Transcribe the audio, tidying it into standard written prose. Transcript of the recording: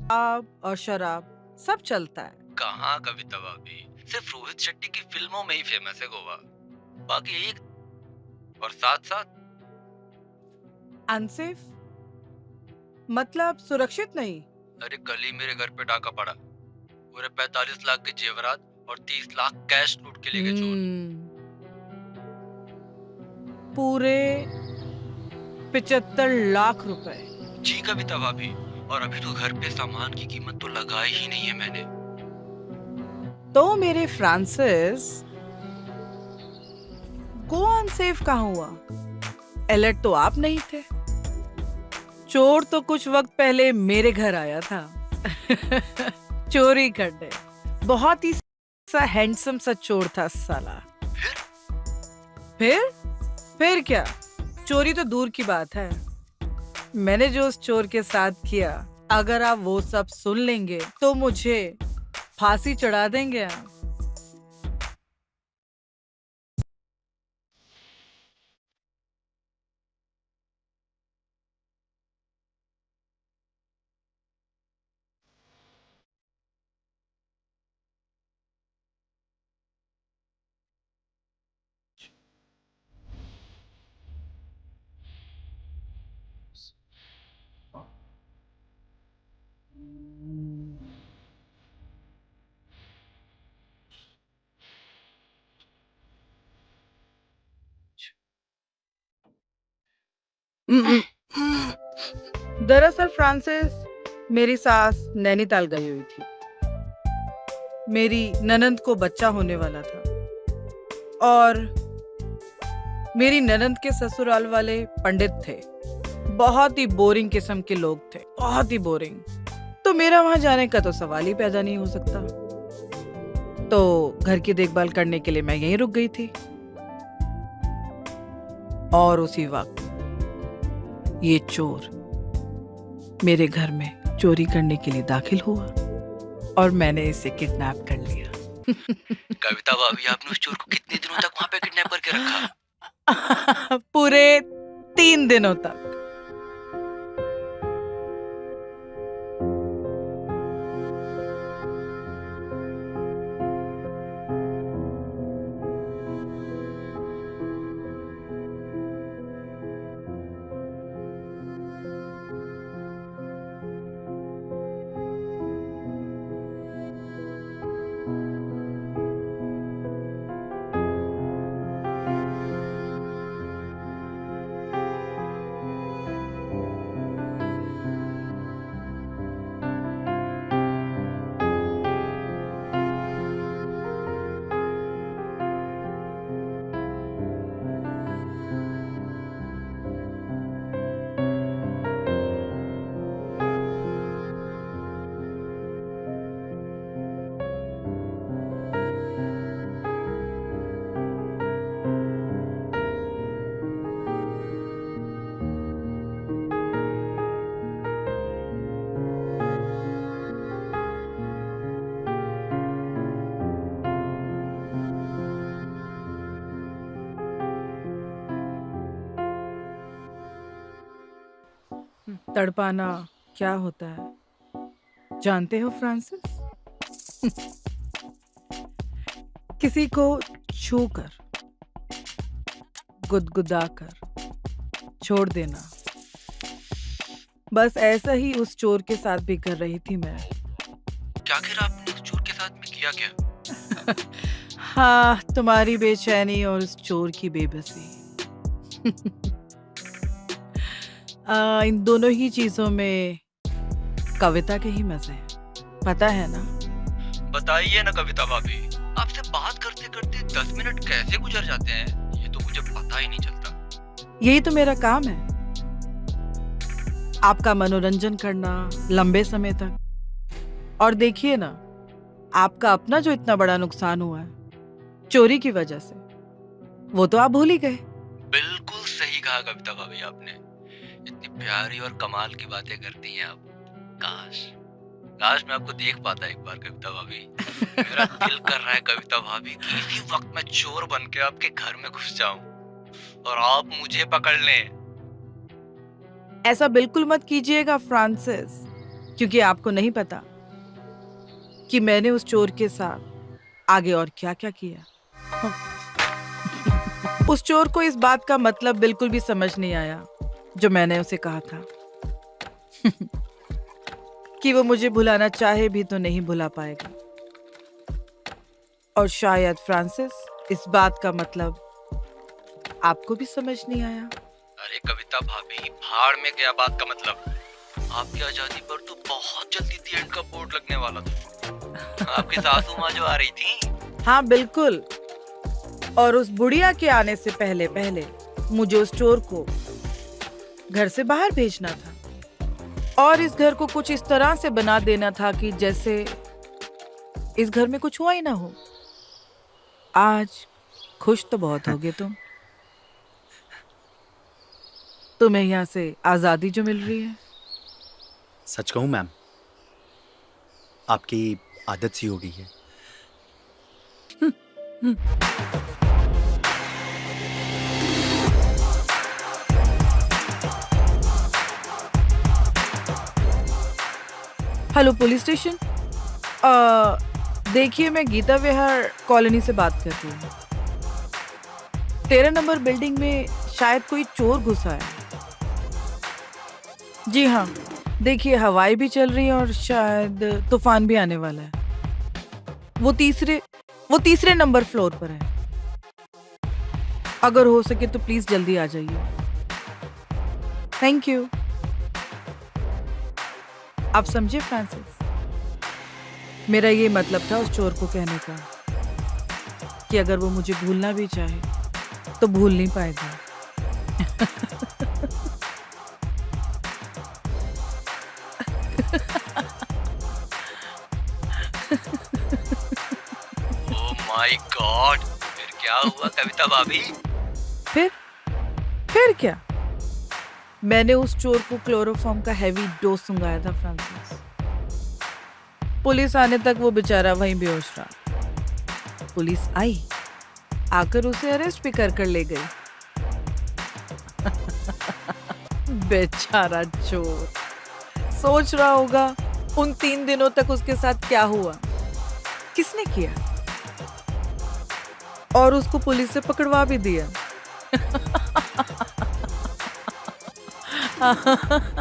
और शराब सब चलता है। कहाँ कविता भाभी, सिर्फ रोहित शेट्टी की फिल्मों में ही फेमस है गोवा। बाकी एक और साथ साथ अनसेफ मतलब सुरक्षित नहीं। अरे कल ही मेरे घर पे डाका पड़ा। पूरे 45 लाख के जेवरात और 30 लाख कैश लूट के ले गए चोर। पूरे 75 लाख रुपए। जी कविता भाभी, और अभी तो घर पे सामान की कीमत तो लगाई ही नहीं है मैंने। तो मेरे फ्रांसिस, गो अनसेफ कहाँ हुआ? अलर्ट तो आप नहीं थे। चोर तो कुछ वक्त पहले मेरे घर आया था चोरी करने। बहुत ही सा हैंडसम सा चोर था साला। फिर फिर क्या, चोरी तो दूर की बात है। मैंने जो उस चोर के साथ किया, अगर आप वो सब सुन लेंगे तो मुझे फांसी चढ़ा देंगे आप। दरअसल फ्रांसिस, मेरी सास नैनीताल गई हुई थी। मेरी ननंद को बच्चा होने वाला था और मेरी ननंद के ससुराल वाले पंडित थे। बहुत ही बोरिंग किस्म के लोग थे, बहुत ही बोरिंग। तो मेरा वहां जाने का तो सवाल ही पैदा नहीं हो सकता। तो घर की देखभाल करने के लिए मैं यहीं रुक गई थी। और उसी वक्त ये चोर मेरे घर में चोरी करने के लिए दाखिल हुआ और मैंने इसे किडनैप कर लिया कविता भाभी, आपने उस चोर को कितने दिनों तक वहाँ पे किडनैप करके रखा? पूरे 3 दिनों तक। तड़पाना क्या होता है जानते हो फ्रांसिस? किसी को छूकर, गुदगुदाकर छोड़ देना। बस ऐसा ही उस चोर के साथ भी कर रही थी मैं। क्या आखिर आपने उस चोर के साथ में किया क्या? हाँ, तुम्हारी बेचैनी और उस चोर की बेबसी इन दोनों ही चीजों में कविता के ही मजे हैं, पता है ना? बताइए ना कविता भाभी, आपसे बात करते करते 10 मिनट कैसे गुजर जाते हैं, ये तो मुझे पता ही नहीं चलता। यही तो मेरा काम है, आपका मनोरंजन करना लंबे समय तक। और देखिए ना, आपका अपना जो इतना बड़ा नुकसान हुआ है चोरी की वजह से, वो तो आप भूल ही गए। बिल्कुल सही कहा कविता भाभी आपने। इतनी प्यारी और कमाल की बातें करती हैं आप। काश काश मैं आपको देख पाता एक बार कविता भाभी। मेरा दिल कर रहा है कविता भाभी कि इसी वक्त मैं चोर बन के आपके घर में घुस जाऊं और आप मुझे पकड़ लें। ऐसा बिल्कुल मत कीजिएगा फ्रांसिस। क्योंकि आपको नहीं पता कि मैंने उस चोर के साथ आगे और क्या क्या किया। उस चोर को इस बात का मतलब बिल्कुल भी समझ नहीं आया जो मैंने उसे कहा था कि वो मुझे भुलाना चाहे भी तो नहीं भुला पाएगा। और शायद फ्रांसिस, इस बात का मतलब आपको भी समझ नहीं आया। अरे कविता भाभी, भाड़ में गया बात का मतलब। आपकी आजादी पर तो बहुत जल्दी दी एंड का बोर्ड लगने वाला था। आपकी सासू माँ जो आ रही थी। हाँ बिल्कुल। और उस बुढ़िया के आने से पहले पहले मुझे उस चोर को घर से बाहर भेजना था और इस घर को कुछ इस तरह से बना देना था कि जैसे इस घर में कुछ हुआ ही ना हो। आज खुश तो बहुत होगे तुम। तुम्हें यहाँ से आजादी जो मिल रही है। सच कहूं मैम, आपकी आदत सी हो गई है। Hello police station. देखिए, मैं गीता विहार कॉलोनी से बात कर रही हूँ। 13 नंबर बिल्डिंग में शायद कोई चोर घुसा है। जी हाँ, देखिए हवाएं भी चल रही है और शायद तूफान भी आने वाला है। वो तीसरे नंबर फ्लोर पर है। अगर हो सके तो प्लीज जल्दी आ जाइए। Thank you. आप समझे फ्रांसिस, मेरा ये मतलब था उस चोर को कहने का कि अगर वो मुझे भूलना भी चाहे तो भूल नहीं पाएगा। ओह माय गॉड, फिर क्या हुआ कविता भाभी? फिर क्या? मैंने उस चोर को क्लोरोफॉर्म का हैवी डोज सुंघाया था फ्रांसिस। पुलिस आने तक वो बेचारा वहीं बेहोश रहा। पुलिस आई, आकर उसे अरेस्ट भी कर ले गई। बेचारा चोर सोच रहा होगा उन 3 दिनों तक उसके साथ क्या हुआ, किसने किया, और उसको पुलिस से पकड़वा भी दिया।